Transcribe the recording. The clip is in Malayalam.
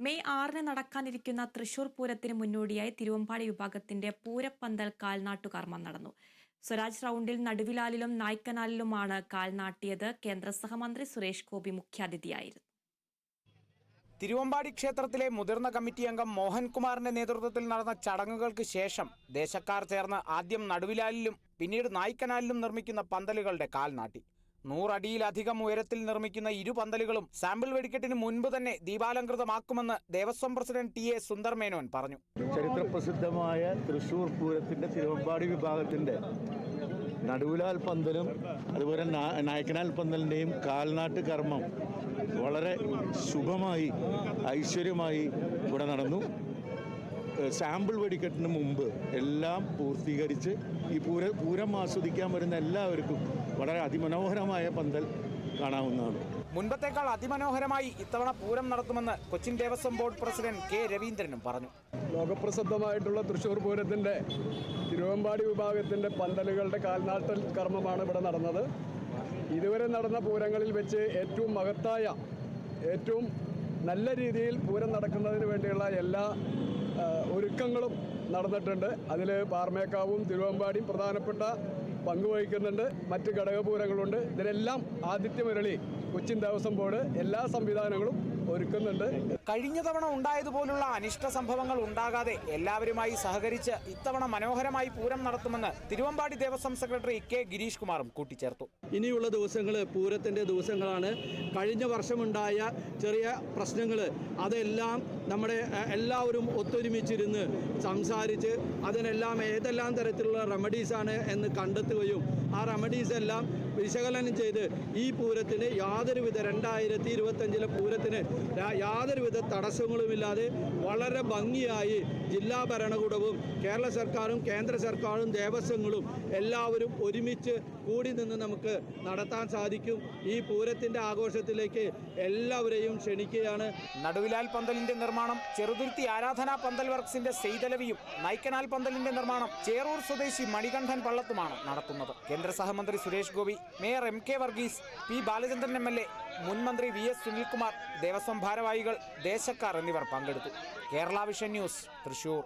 മെയ് 6 നടക്കാനിരിക്കുന്ന തൃശൂർ പൂരത്തിന് മുന്നോടിയായി തിരുവമ്പാടി വിഭാഗത്തിന്റെ പൂരപ്പന്തൽ കാൽനാട്ടുകർമ്മം നടന്നു. സ്വരാജ് റൌണ്ടിൽ നടുവിലാലിലും നായ്ക്കനാലിലുമാണ് കാൽനാട്ടിയത്. കേന്ദ്ര സഹമന്ത്രി സുരേഷ് ഗോപി മുഖ്യാതിഥിയായിരുന്നു. തിരുവമ്പാടി ക്ഷേത്രത്തിലെ മുതിർന്ന കമ്മിറ്റി അംഗം മോഹൻകുമാറിന്റെ നേതൃത്വത്തിൽ നടന്ന ചടങ്ങുകൾക്ക് ശേഷം ദേശക്കാർ ചേർന്ന് ആദ്യം നടുവിലാലിലും പിന്നീട് നായ്ക്കനാലിലും നിർമ്മിക്കുന്ന പന്തലുകളുടെ കാൽനാട്ടി. 100 അടിയിലധികം ഉയരത്തിൽ നിർമ്മിക്കുന്ന ഇരു പന്തലുകളും സാമ്പിൾ വെടിക്കെട്ടിന് മുൻപ് തന്നെ ദീപാലംകൃതമാക്കുമെന്ന് ദേവസ്വം പ്രസിഡന്റ് ടി.എ. സുന്ദർ മേനോൻ പറഞ്ഞു. ചരിത്രപ്രസിദ്ധമായ തൃശൂർ പൂരത്തിന്റെ തിരുവമ്പാടി വിഭാഗത്തിന്റെ നടുവിലാൽ പന്തലും അതുപോലെ നായ്ക്കനാൽ പന്തലിന്റെയും കാൽനാട്ട് കർമ്മം വളരെ ശുഭമായി ഐശ്വര്യമായി ഇവിടെ നടന്നു. സാമ്പിൾ വെടിക്കെട്ടിന് മുമ്പ് എല്ലാം പൂർത്തീകരിച്ച് ഈ പൂരം ആസ്വദിക്കാൻ വരുന്ന എല്ലാവർക്കും വളരെ അതിമനോഹരമായ പന്തൽ കാണാവുന്നതാണ്. മുൻപത്തേക്കാൾ അതിമനോഹരമായി ഇത്തവണ പൂരം നടത്തുമെന്ന് Cochin Devaswom board president K രവീന്ദ്രനും പറഞ്ഞു. ലോകപ്രസിദ്ധമായിട്ടുള്ള തൃശ്ശൂർ പൂരത്തിൻ്റെ തിരുവമ്പാടി വിഭാഗത്തിൻ്റെ പന്തലുകളുടെ കാൽനാട്ടൽ കർമ്മമാണ് ഇവിടെ നടന്നത്. ഇതുവരെ നടന്ന പൂരങ്ങളിൽ വെച്ച് ഏറ്റവും മഹത്തായ, ഏറ്റവും നല്ല രീതിയിൽ പൂരം നടക്കുന്നതിന് വേണ്ടിയുള്ള എല്ലാ ഒരുക്കങ്ങളും നടന്നിട്ടുണ്ട്. അതിൽ പാർമേക്കാവും തിരുവമ്പാടിയും പ്രധാനപ്പെട്ട പങ്കുവഹിക്കുന്നുണ്ട്. മറ്റ് ഘടകപൂരങ്ങളുണ്ട്. ഇതിലെല്ലാം ആതിഥ്യമരുളി കൊച്ചിൻ ദേവസ്വം ബോർഡ് എല്ലാ സംവിധാനങ്ങളും ഒരുക്കുന്നുണ്ട്. കഴിഞ്ഞ തവണ ഉണ്ടായതുപോലുള്ള അനിഷ്ട സംഭവങ്ങൾ ഉണ്ടാകാതെ എല്ലാവരുമായി സഹകരിച്ച് ഇത്തവണ മനോഹരമായി പൂരം നടത്തുമെന്ന് തിരുവമ്പാടി ദേവസ്വം സെക്രട്ടറി കെ ഗിരീഷ് കുമാറും കൂട്ടിച്ചേർത്തു. ഇനിയുള്ള ദിവസങ്ങൾ പൂരത്തിൻ്റെ ദിവസങ്ങളാണ്. കഴിഞ്ഞ വർഷമുണ്ടായ ചെറിയ പ്രശ്നങ്ങൾ അതെല്ലാം നമ്മുടെ എല്ലാവരും ഒത്തൊരുമിച്ചിരുന്ന് സംസാരിച്ച് അതിനെല്ലാം ഏതെല്ലാം തരത്തിലുള്ള റെമഡീസാണ് എന്ന് കണ്ടെത്തുകയും ആ റെമഡീസ് എല്ലാം വിശകലനം ചെയ്ത് ഈ പൂരത്തിന് യാതൊരുവിധ 2025 പൂരത്തിന് യാതൊരുവിധ തടസ്സങ്ങളുമില്ലാതെ വളരെ ഭംഗിയായി ജില്ലാ ഭരണകൂടവും കേരള സർക്കാരും കേന്ദ്ര സർക്കാരും ദേവസ്വങ്ങളും എല്ലാവരും ഒരുമിച്ച് കൂടി നിന്ന് നമുക്ക് നടത്താൻ സാധിക്കും. ഈ പൂരത്തിൻ്റെ ആഘോഷത്തിലേക്ക് എല്ലാവരെയും ക്ഷണിക്കുകയാണ്. നടുവിലാൽ പന്തലിന്റെ നിർമ്മാണം ചെറുതുരുത്തി ആരാധനാ പന്തൽ വർക്സിന്റെ സെയ്തലവിയും നായ്ക്കനാൽ പന്തലിന്റെ നിർമ്മാണം ചേറൂർ സ്വദേശി മണികണ്ഠൻ പള്ളത്തുമാണ് നടത്തുന്നത്. കേന്ദ്ര സഹമന്ത്രി Suresh Gopi, mayor M K Varghese, P Balachandran MLA, മുൻ മന്ത്രി VS സുനിൽകുമാർ, ദേവസ്വം ഭാരവാഹികൾ, ദേശക്കാർ എന്നിവർ പങ്കെടുത്തു. Kerala vision news, Thrissur.